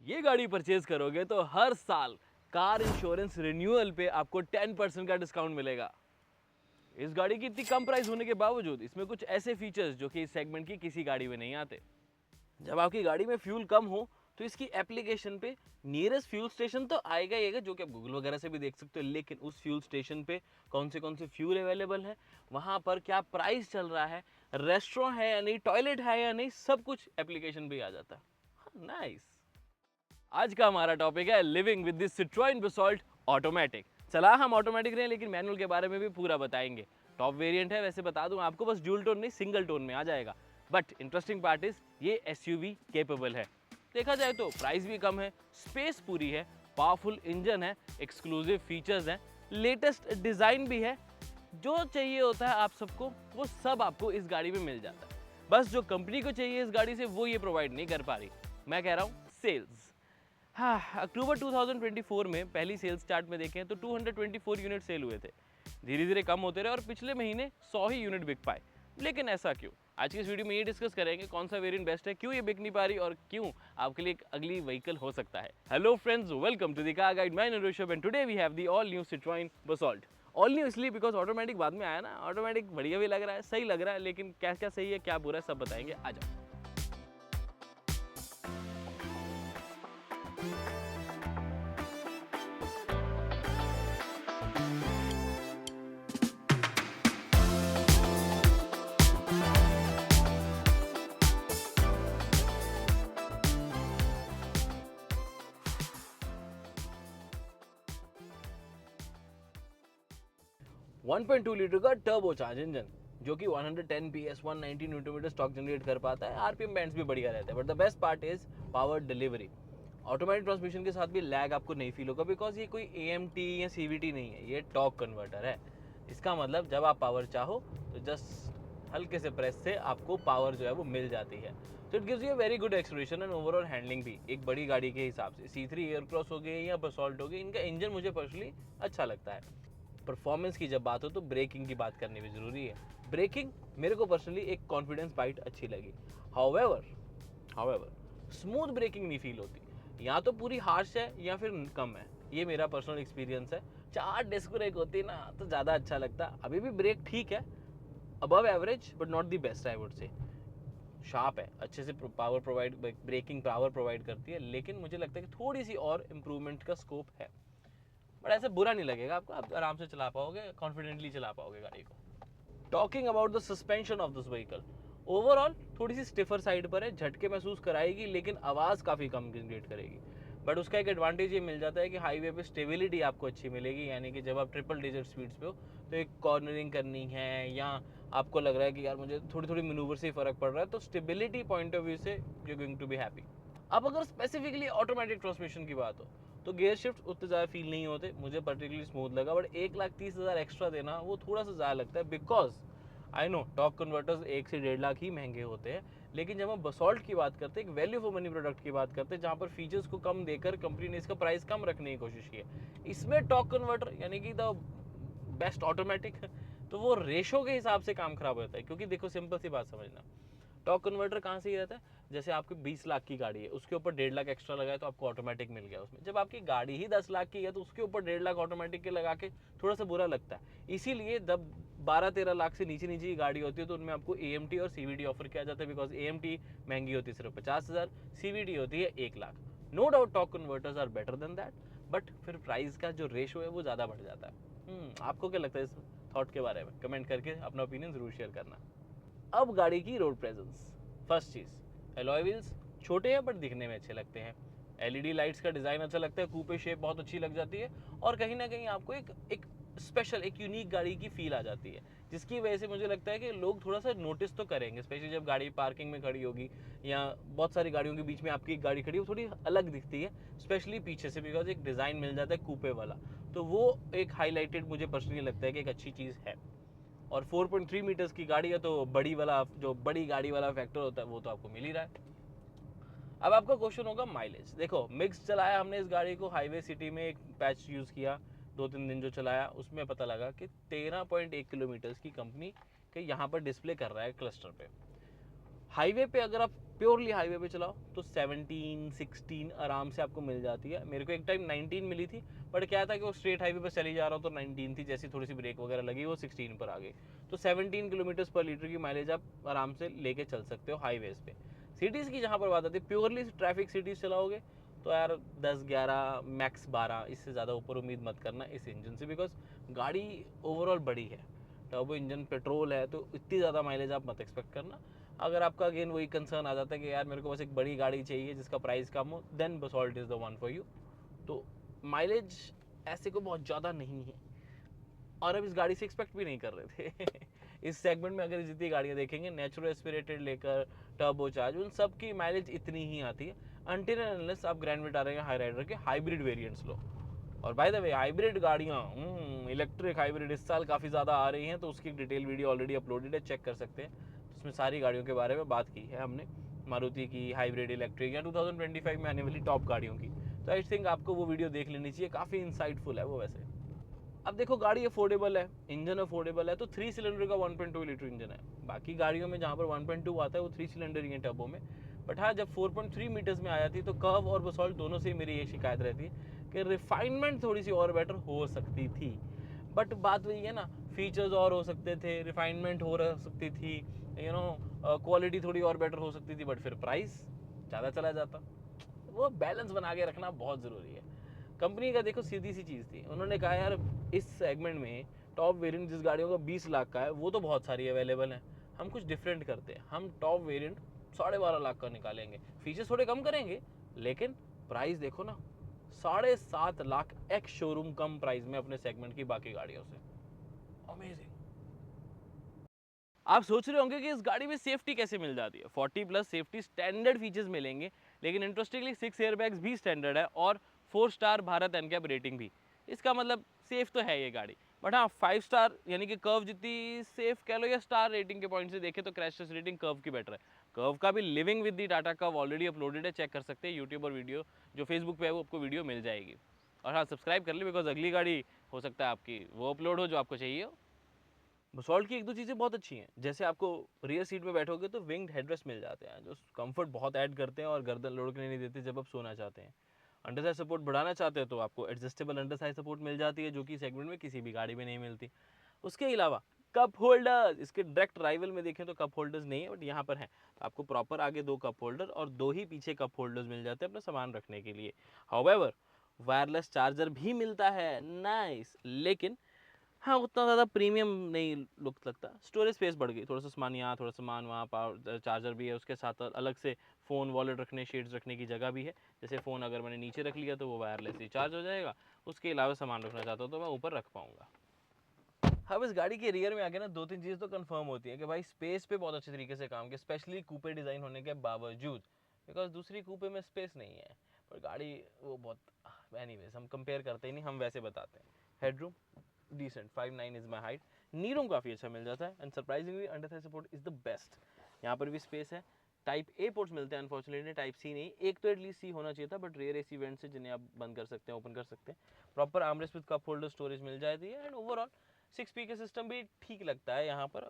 ये गाड़ी परचेज करोगे तो हर साल कार इंश्योरेंस रिन्यूअल पे आपको 10% का डिस्काउंट मिलेगा। इस गाड़ी की इतनी कम प्राइस होने के बावजूद इसमें कुछ ऐसे फीचर्स जो कि इस सेगमेंट की किसी गाड़ी में नहीं आते। जब आपकी गाड़ी में फ्यूल कम हो तो इसकी एप्लीकेशन पे नियरेस्ट फ्यूल स्टेशन तो आएगा ही आएगा, जो कि आप गूगल वगैरह से भी देख सकते हो, लेकिन उस फ्यूल स्टेशन पे कौन से फ्यूल अवेलेबल है, वहाँ पर क्या प्राइस चल रहा है, रेस्टोरेंट है या नहीं, टॉयलेट है या नहीं, सब कुछ एप्लीकेशन पे आ जाता है। नाइस। आज का हमारा टॉपिक है living with this Citroen Basalt automatic. चला हम ऑटोमेटिक रहे लेकिन मैनुअल के बारे में भी पूरा बताएंगे। टॉप वेरिएंट है, वैसे बता दूं आपको, बस ड्यूल टोन नहीं सिंगल टोन में आ जाएगा। बट इंटरेस्टिंग पार्ट इज ये एसयूवी केपेबल है। देखा जाए तो प्राइस भी कम है, स्पेस पूरी है, पावरफुल इंजन है, एक्सक्लूसिव फीचर्स हैं, लेटेस्ट डिजाइन भी है। जो चाहिए होता है आप सबको वो सब आपको इस गाड़ी में मिल जाता है। बस जो कंपनी को चाहिए इस गाड़ी से वो ये प्रोवाइड नहीं कर पा रही। मैं कह रहा हूँ सेल्स। हाँ, अक्टूबर 2024 में पहली सेल्स स्टार्ट में देखें तो 224 यूनिट सेल हुए थे। धीरे धीरे कम होते रहे और पिछले महीने 100 ही यूनिट बिक पाए। लेकिन ऐसा क्यों? आज की इस वीडियो में ये डिस्कस करेंगे कौन सा वेरिएंट बेस्ट है, क्यों ये बिक नहीं पा रही और क्यों आपके लिए एक अगली व्हीकल हो सकता है। Hello friends, welcome to the car guide. मैं Rishabh and today we have the all new Citroen Basalt. All new इसलिए बिकॉज ऑटोमेटिक बाद में आया ना। ऑटोमेटिक बढ़िया भी लग रहा है, सही लग रहा है, लेकिन क्या क्या सही है क्या बुरा है सब बताएंगे। आ जाओ। 1.2 लीटर का टर्बो चार्ज इंजन जो कि 110 PS 190 न्यूटन मीटर स्टॉक जनरेट कर पाता है। आरपीएम बैंड्स भी बढ़िया रहते हैं, but the best part is power delivery. Automatic transmission के साथ भी लैग आपको नहीं फील होगा, बिकॉज ये कोई एएमटी या सीवीटी नहीं है, ये टॉर्क कन्वर्टर है। इसका मतलब जब आप पावर चाहो तो जस्ट हल्के से प्रेस से आपको पावर जो है वो मिल जाती है। तो it gives you a very good acceleration and overall handling भी एक बड़ी गाड़ी के हिसाब से। C3 एयरक्रॉस हो गई या बसॉल्ट हो गई, इनका इंजन मुझे पर्सनली अच्छा लगता है। परफॉर्मेंस की जब बात हो तो ब्रेकिंग की बात करनी भी ज़रूरी है। ब्रेकिंग मेरे को पर्सनली एक कॉन्फिडेंस बाइट अच्छी लगी। हाउएवर स्मूथ ब्रेकिंग नहीं फील होती, या तो पूरी हार्श है या फिर कम है। ये मेरा पर्सनल एक्सपीरियंस है। 4 डिस्क ब्रेक होती है ना तो ज़्यादा अच्छा लगता। अभी भी ब्रेक ठीक है, above average but not the best I would say. Sharp है, अच्छे से power provide, braking power provide करती है, लेकिन मुझे लगता है कि थोड़ी सी और इम्प्रूवमेंट का स्कोप है। बट ऐसे बुरा नहीं लगेगा आपको, आप आराम से चला पाओगे, कॉन्फिडेंटली चला पाओगे गाड़ी को। Talking about the suspension of this vehicle, overall थोड़ी सी स्टिफर साइड पर है, झटके महसूस कराएगी लेकिन आवाज़ काफ़ी कम जनरेट करेगी। बट उसका एक एडवांटेज ये मिल जाता है कि हाईवे पे स्टेबिलिटी आपको अच्छी मिलेगी, यानी कि जब आप ट्रिपल डिजिट स्पीड्स पे हो तो एक कॉर्नरिंग करनी है या आपको लग रहा है कि यार मुझे थोड़ी थोड़ी मैनूवर से ही फर्क पड़ रहा है, तो स्टेबिलिटी पॉइंट ऑफ व्यू से you are going to be happy. अब अगर स्पेसिफिकली ऑटोमेटिक ट्रांसमिशन की बात हो तो गियर शिफ्ट उतने ज़्यादा फील नहीं होते, मुझे पर्टिकुलरली स्मूथ लगा। बट 1,30,000 एक्स्ट्रा देना वो थोड़ा सा ज़्यादा लगता है, because I know top converters 1 से 1.5 लाख ही महंगे होते हैं। लेकिन जब हम बसॉल्ट की बात करते हैं, एक वैल्यू फॉर मनी प्रोडक्ट की बात करते हैं, जहाँ पर फीचर्स को कम देकर कंपनी ने इसका प्राइस कम रखने की कोशिश की है। इसमें टॉप कन्वर्टर यानी कि द बेस्ट ऑटोमेटिक, तो वो रेशो के हिसाब से काम खराब होता है। क्योंकि देखो सिंपल सी बात समझना, टॉप कन्वर्टर कहाँ से ही रहता है, जैसे आपकी 20 लाख की गाड़ी है, उसके ऊपर 1.5 लाख एक्स्ट्रा लगाए तो आपको ऑटोमेटिक मिल गया उसमें। जब आपकी गाड़ी ही 10 लाख की है तो उसके ऊपर 1.5 लाख ऑटोमेटिक के लगा के थोड़ा सा बुरा लगता है। इसीलिए जब 12-13 लाख से नीचे नीचे की गाड़ी होती है तो उनमें आपको AMT और CVT ऑफर किया जाता है, बिकॉज AMT महंगी होती है सिर्फ 50,000, CVT होती है 1 लाख। नो डाउट टॉप converters are better than that, but फिर प्राइस का जो रेशो है वो ज़्यादा बढ़ जाता है। आपको क्या लगता है इस थॉट के बारे में? कमेंट करके अपना ओपिनियन ज़रूर शेयर करना। अब गाड़ी की रोड प्रेजेंस। फर्स्ट चीज़, एलॉय व्हील्स छोटे हैं बट दिखने में अच्छे लगते हैं। LED लाइट्स का डिज़ाइन अच्छा लगता है, कूपे शेप बहुत अच्छी लग जाती है और कहीं ना कहीं आपको एक स्पेशल, एक यूनिक गाड़ी की फील आ जाती है, जिसकी वजह से मुझे लगता है कि लोग थोड़ा सा नोटिस तो करेंगे, स्पेशली जब गाड़ी पार्किंग में खड़ी होगी या बहुत सारी गाड़ियों के बीच में आपकी एक गाड़ी खड़ी हो, थोड़ी अलग दिखती है, स्पेशली पीछे से, बिकॉज एक डिज़ाइन मिल जाता है कूपे वाला। तो वो एक हाईलाइटेड मुझे पर्सनली लगता है कि एक अच्छी चीज़ है। और 4.3 मीटर्स की गाड़ी है तो बड़ी वाला, जो बड़ी गाड़ी वाला फैक्टर होता है वो तो आपको मिल ही रहा है। अब आपका क्वेश्चन होगा माइलेज। देखो मिक्स चलाया हमने इस गाड़ी को, हाईवे सिटी में एक पैच यूज़ किया, 2-3 दिन जो चलाया उसमें पता लगा कि 13.1 किलोमीटर्स की कंपनी के यहाँ पर डिस्प्ले कर रहा है क्लस्टर पे। हाईवे पे अगर आप प्योरली हाईवे पे चलाओ तो 17 16 आराम से आपको मिल जाती है। मेरे को एक टाइम 19 मिली थी, बट क्या था कि वो स्ट्रेट हाईवे पे चली जा रहा हूँ तो 19 थी, जैसी थोड़ी सी ब्रेक वगैरह लगी वो 16 पर आ गई। तो 17 किलोमीटर पर लीटर की माइलेज आप आराम से लेके चल सकते हो हाईवेज पे। सिटीज़ की जहाँ पर बात आती है, प्योरली ट्रैफिक सिटीज़ चलाओगे तो यार 10 11 मैक्स 12, इससे ज़्यादा ऊपर उम्मीद मत करना इस इंजन से, बिकॉज गाड़ी ओवरऑल बड़ी है, टर्बो इंजन, पेट्रोल है, तो इतनी ज़्यादा माइलेज आप मत एक्सपेक्ट करना। अगर आपका अगेन वही कंसर्न आ जाता है कि यार मेरे को बस एक बड़ी गाड़ी चाहिए जिसका प्राइस कम हो, then Basalt is the one for you. तो माइलेज ऐसे को बहुत ज़्यादा नहीं है, और अब इस गाड़ी से एक्सपेक्ट भी नहीं कर रहे थे इस सेगमेंट में अगर जितनी गाड़ियाँ देखेंगे नेचुरल एस्पिरेटेड लेकर टर्बो चार्ज, उन सब की माइलेज इतनी ही आती है, अनटिल एंड अनलेस आप ग्रैंड विटारा या हाई राइडर के हाइब्रिड वेरिएंट्स लो। और बाय द वे हाइब्रिड गाड़ियाँ, इलेक्ट्रिक हाइब्रिड इस साल काफ़ी ज़्यादा आ रही हैं, तो उसकी डिटेल वीडियो ऑलरेडी अपलोडेड है, चेक कर सकते हैं। तो उसमें सारी गाड़ियों के बारे में बात की है हमने, मारुति की हाइब्रिड इलेक्ट्रिक या 2025 में आने वाली टॉप गाड़ियों की। तो आई थिंक आपको वो वीडियो देख लेनी चाहिए, काफ़ी इंसाइटफुल है वो वैसे। अब देखो गाड़ी अफोर्डेबल है, इंजन अफोर्डेबल है, तो 3 सिलेंडर का 1.2 लीटर इंजन है। बाकी गाड़ियों में जहाँ पर 1.2 आता है वो 3 सिलेंडर ही है टर्बो में। बट हाँ, जब 4.3 मीटर्स में आया थी तो कर्व और बसॉल्ट दोनों से मेरी ये शिकायत रहती है कि रिफाइनमेंट थोड़ी सी और बेटर हो सकती थी। बट बात वही है ना, फीचर्स और हो सकते थे, रिफाइनमेंट हो सकती थी, क्वालिटी थोड़ी और बेटर हो सकती थी, बट फिर प्राइस ज़्यादा चला जाता। वो बैलेंस बना के रखना बहुत ज़रूरी है। कंपनी का देखो सीधी सी चीज़ थी, उन्होंने कहा यार इस सेगमेंट में टॉप वेरिएंट जिस गाड़ियों का 20 लाख का है वो तो बहुत सारी अवेलेबल है, हम कुछ डिफरेंट करते हैं, हम टॉप वेरिएंट 12.5 लाख का निकालेंगे, फीचर्स थोड़े कम करेंगे, लेकिन प्राइस देखो ना, 7.5 लाख एक्स शोरूम कम प्राइस में अपने सेगमेंट की बाकी गाड़ियों से। अमेजिंग। आप सोच रहे होंगे कि इस गाड़ी में सेफ्टी कैसे मिल जाती है। 40+ सेफ्टी स्टैंडर्ड फीचर्स मिलेंगे, लेकिन इंटरेस्टिंगली 6 एयरबैग्स भी स्टैंडर्ड है और 4 स्टार भारत एनकैप रेटिंग भी। इसका मतलब सेफ तो है ये गाड़ी, बट हाँ 5 स्टार यानी कि कर्व जितनी सेफ कह लो, या स्टार रेटिंग के पॉइंट से देखें तो क्रैश टेस्ट रेटिंग कर्व की बेटर है। कर्व का भी living with the Tata curve already uploaded है, चेक कर सकते हैं यूट्यूब और वीडियो जो फेसबुक पे है वो आपको वीडियो मिल जाएगी। और हाँ सब्सक्राइब कर ले, बिकॉज अगली गाड़ी हो सकता है आपकी वो अपलोड हो जो आपको चाहिए हो। बसॉल्ट की एक दो चीज़ें बहुत अच्छी हैं, जैसे आपको रियर सीट में बैठोगे तो विंग्ड हेडरेस्ट मिल जाते हैं जो कंफर्ट बहुत ऐड करते हैं और गर्दन लुढ़कने नहीं देते जब आप सोना चाहते हैं। अंडर साइड सपोर्ट बढ़ाना चाहते हैं तो आपको एडजस्टेबल अंडर साइड सपोर्ट मिल जाती है, जो कि सेगमेंट में किसी भी गाड़ी में नहीं मिलती। उसके अलावा कप होल्डर्स, इसके डायरेक्ट राइवल में देखें तो कप होल्डर्स नहीं है, बट यहाँ पर है। आपको प्रॉपर आगे 2 कप होल्डर और 2 ही पीछे कप होल्डर्स मिल जाते हैं अपना सामान रखने के लिए। हाउएवर वायरलेस चार्जर भी मिलता है, नाइस, लेकिन हाँ उतना ज़्यादा प्रीमियम नहीं लुक लगता। स्टोरेज स्पेस बढ़ गई, थोड़ा सा सामान यहाँ, थोड़ा सामान वहाँ, पावर चार्जर भी है उसके साथ, अलग से फ़ोन वॉलेट रखने, शेड्स रखने की जगह भी है। जैसे फ़ोन अगर मैंने नीचे रख लिया तो वो वायरलेस ही चार्ज हो जाएगा, उसके अलावा सामान रखना चाहता हूँ तो मैं ऊपर रख पाऊँगा। अब इस गाड़ी के रियर में आके ना 2-3 चीज़ तो कंफर्म होती है कि भाई स्पेस पे बहुत अच्छे तरीके से काम किया, स्पेशली कूपे डिज़ाइन होने के बावजूद, बिकॉज दूसरी कूपे में स्पेस नहीं है, पर गाड़ी वो बहुत, एनीवेज हम कंपेयर करते ही नहीं, हम वैसे बताते हैं। Headroom decent, 5'9" is my height. Knee room काफ़ी अच्छा मिल जाता है, and surprisingly under thigh support is the best. यहाँ पर भी स्पेस है। टाइप ए पोर्ट्स मिलते हैं अनफॉर्चुनेटली, टाइप सी नहीं। एक तो एटलीस्ट सी होना चाहिए था, बट रेयर एसी वेंट्स से जिन्हें आप बंद कर सकते हैं, ओपन कर सकते हैं। Proper armrest with cup holder storage मिल जाती है, एंड ओवरऑल 6 स्पीकर सिस्टम भी ठीक लगता है यहाँ पर,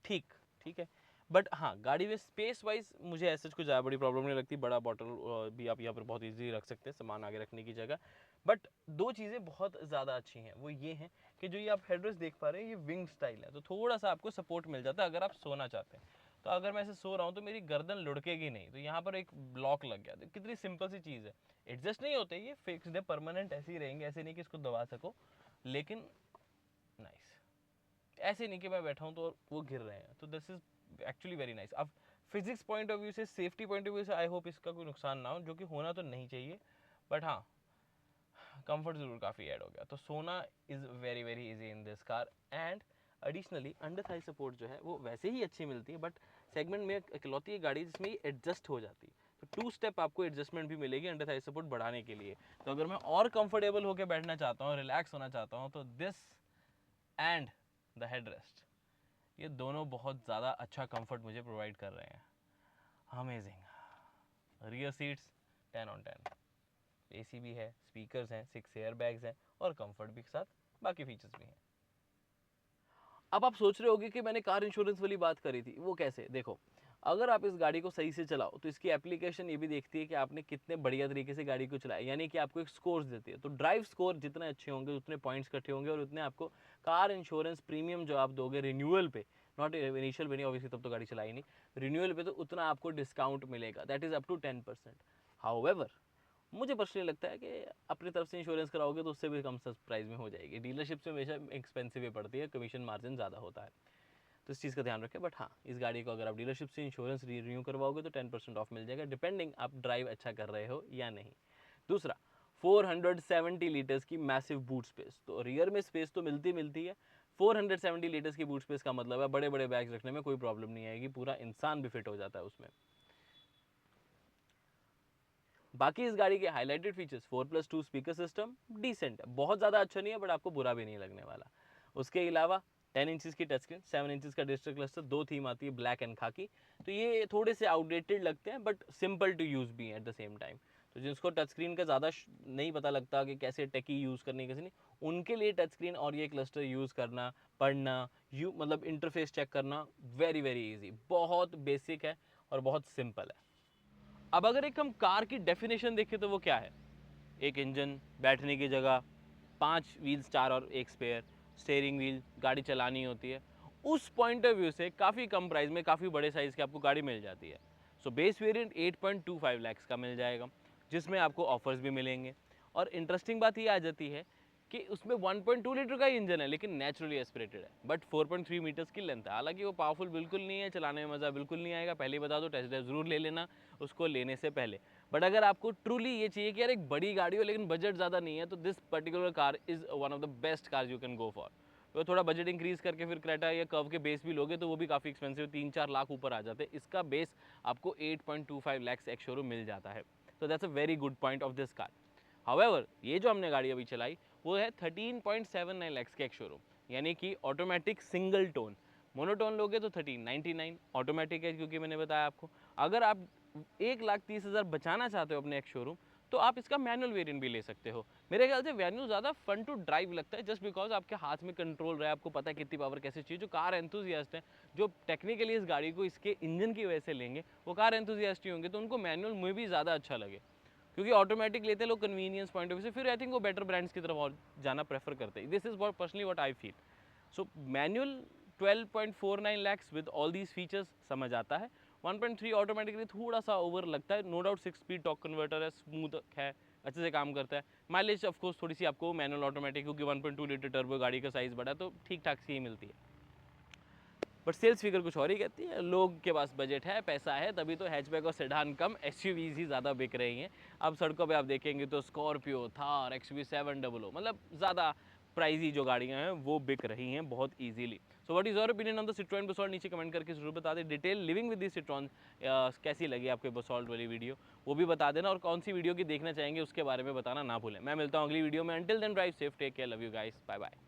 ठीक ठीक है। बट हाँ गाड़ी में स्पेस वाइज मुझे ऐसा कुछ ज़्यादा बड़ी प्रॉब्लम नहीं लगती, बड़ा बॉटल भी आप यहाँ पर बहुत ईजी रख सकते हैं सामान आगे रखने की जगह। बट 2 चीज़ें बहुत ज़्यादा अच्छी हैं, वो ये हैं कि जो ये आप हेडरेस्ट देख पा रहे हैं ये विंग स्टाइल है, तो थोड़ा सा आपको सपोर्ट मिल जाता है अगर आप सोना चाहते हैं। तो अगर मैं ऐसे सो रहा हूँ तो मेरी गर्दन लुढ़केगी नहीं, तो यहाँ पर एक ब्लॉक लग गया। तो कितनी सिंपल सी चीज़ है, एडजस्ट नहीं होते, ये फिक्स्ड है, परमानेंट ऐसे ही रहेंगे, ऐसे नहीं कि इसको दबा सको, लेकिन नाइस। ऐसे नहीं कि मैं बैठा हूँ तो वो गिर रहे हैं, तो this is actually very nice. अब फिजिक्स पॉइंट ऑफ व्यू से, सेफ्टी पॉइंट ऑफ व्यू से आई होप इसका कोई नुकसान ना हो, जो कि होना तो नहीं चाहिए, बट हाँ कंफर्ट ज़रूर काफ़ी ऐड हो गया। तो सोना is very very easy in this car, and additionally under thigh support जो है वो वैसे ही अच्छी मिलती है, बट सेगमेंट में इकलौती है गाड़ी जिसमें ये एडजस्ट हो जाती है। तो 2 स्टेप आपको एडजस्टमेंट भी मिलेगी अंडर थाई सपोर्ट बढ़ाने के लिए। तो अगर मैं और कंफर्टेबल होकर बैठना चाहता हूँ, रिलैक्स होना चाहता हूँ, तो दिस एंड द हेडरेस्ट, ये दोनों बहुत ज़्यादा अच्छा कंफर्ट मुझे प्रोवाइड कर रहे हैं। अमेजिंग। रियर सीट्स 10/10, एसी भी है, स्पीकर्स हैं, 6 एयर बैग्स हैं, और कंफर्ट भी के साथ बाकी फीचर्स भी हैं। अब आप सोच रहे होगे कि मैंने कार इंश्योरेंस वाली बात करी थी, वो कैसे? देखो अगर आप इस गाड़ी को सही से चलाओ तो इसकी एप्लीकेशन ये भी देखती है कि आपने कितने बढ़िया तरीके से गाड़ी को चलाया, यानी कि आपको एक स्कोर्स देती है। तो ड्राइव स्कोर जितने अच्छे होंगे उतने पॉइंट्स इकट्ठे होंगे और उतने आपको कार इंश्योरेंस प्रीमियम जो आप दोगे रिन्यूअल पे, नॉट इनिशियल पे नहीं ऑब्वियसली, तब तो गाड़ी चलाई नहीं, रिन्यूअल पे तो उतना आपको डिस्काउंट मिलेगा, that is up to 10%। However मुझे पर्सनली लगता है कि अपनी तरफ से इंश्योरेंस कराओगे तो उससे भी कम प्राइस में हो जाएगी। डीलरशिप से हमेशा एक्सपेंसिव ही पड़ती है, कमीशन मार्जिन ज़्यादा होता है, तो इस चीज़ का ध्यान रखें। बट हाँ, इस गाड़ी को अगर आप डीलरशिप से इंश्योरेंस रिन्यू करवाओगे तो 10% ऑफ मिल जाएगा, डिपेंडिंग आप ड्राइव अच्छा कर रहे हो या नहीं। दूसरा, 470 लीटर्स की मैसिव बूट स्पेस। तो रियर में स्पेस तो मिलती है, 470 लीटर्स की बूट स्पेस का मतलब है बड़े बड़े बैग्स रखने में कोई प्रॉब्लम नहीं आएगी, पूरा इंसान भी फिट हो जाता है उसमें। बाकी इस गाड़ी के highlighted features, 4+2 speaker system decent है, बहुत ज़्यादा अच्छा नहीं है बट आपको बुरा भी नहीं लगने वाला। उसके अलावा 10 इंचज़ की टच स्क्रीन, 7 इंचज़ का डिजिटल क्लस्टर, 2 थीम आती है ब्लैक एंड खाकी। तो ये थोड़े से आउटडेटेड लगते हैं बट सिंपल टू यूज़ भी हैं एट द सेम टाइम। तो जिसको टच स्क्रीन का ज़्यादा नहीं पता लगता कि कैसे टेकी यूज़ करनी कैसे नहीं, उनके लिए टच स्क्रीन और ये क्लस्टर यूज़ करना, पढ़ना, मतलब इंटरफेस चेक करना वेरी वेरी ईजी, बहुत बेसिक है और बहुत सिंपल है। अब अगर एक हम कार की डेफिनेशन देखें तो वो क्या है, एक इंजन, बैठने की जगह, 5 व्हील्स, 4 और एक स्पेयर, स्टेयरिंग व्हील, गाड़ी चलानी होती है, उस पॉइंट ऑफ व्यू से काफ़ी कम प्राइस में काफ़ी बड़े साइज़ की आपको गाड़ी मिल जाती है। सो बेस वेरिएंट 8.25 लाख का मिल जाएगा, जिसमें आपको ऑफर्स भी मिलेंगे। और इंटरेस्टिंग बात ये आ जाती है कि उसमें 1.2 लीटर का इंजन है लेकिन नेचुरली एस्पिरेटेड है, बट 4.3 मीटर्स की लेंथ है। हालांकि वो पावरफुल बिल्कुल नहीं है, चलाने में मज़ा बिल्कुल नहीं आएगा, पहले ही बता दो, टेस्ट ड्राइव जरूर ले लेना उसको लेने से पहले। बट अगर आपको ट्रूली ये चाहिए कि यार एक बड़ी गाड़ी हो लेकिन बजट ज़्यादा नहीं है, तो this particular car is one of the best car you can go for. तो थोड़ा बजट इंक्रीज करके फिर क्रेटा या कर्व के बेस भी लोगे तो वो भी काफ़ी एक्सपेंसिव, 3-4 लाख ऊपर आ जाते हैं। इसका बेस आपको 8.25 लाख एक्स शोरूम मिल जाता है, तो that's a very good point of this car. However ये जो हमने गाड़ी अभी चलाई वो है 13.79 लाख के एक शोरूम, यानी कि ऑटोमेटिक सिंगल टोन। मोनोटोन लोगे तो 1399, ऑटोमेटिक है क्योंकि मैंने बताया आपको। अगर आप 1,30,000 बचाना चाहते हो अपने एक शोरूम, तो आप इसका मैनुअल वेरिएंट भी ले सकते हो। मेरे ख्याल से मैनुअल ज़्यादा फन टू ड्राइव लगता है, जस्ट बिकॉज आपके हाथ में कंट्रोल रहा है, आपको पता है कितनी पावर कैसे चाहिए। जो कार एंथुजियास्ट हैं, जो टेक्निकली इस गाड़ी को इसके इंजन की वजह से लेंगे, वो कार एंथुजियास्ट ही होंगे, तो उनको मैनुअल में भी ज़्यादा अच्छा लगे। क्योंकि ऑटोमेटिक लेते हैं लोग कन्वीनियंस पॉइंट ऑफ व्यू से, फिर आई थिंक वो बेटर ब्रांड्स की तरफ और जाना प्रेफर करते हैं। This is what personally what I feel. So manual 12.49 lakhs with all these features समझ आता है। 1.3 ऑटोमेटिकली थोड़ा सा ओवर लगता है, no doubt 6 speed torque converter है, स्मूथ है, अच्छे से काम करता है। माइलेज ऑफकोर्स थोड़ी सी आपको मैनुअल ऑटोमेटिक, क्योंकि 1.2 लीटर टर्बो गाड़ी का साइज़ बड़ा, तो ठीक ठाक सी ही मिलती है। बट सेल्स फिगर कुछ और ही कहती है, लोग के पास बजट है, पैसा है, तभी तो हैचबैक और सेडान कम एसयूवीज ही ज़्यादा बिक रही हैं। अब सड़कों पे आप देखेंगे तो स्कॉर्पियो, थार, XV700, मतलब ज़्यादा प्राइजी जो गाड़ियाँ हैं वो बिक रही हैं बहुत easily. So what is your opinion on the Citroen Basalt, नीचे कमेंट करके जरूर बता दें। Detail living with the Citroen कैसी लगी आपको बसॉल्ट वाली वीडियो, वो भी बता देना, और कौन सी वीडियो की देखना चाहेंगे उसके बारे में बताना ना भूलें। मैं मिलता हूँ अगली वीडियो में, until then drive safe, take care, love you guys, bye bye.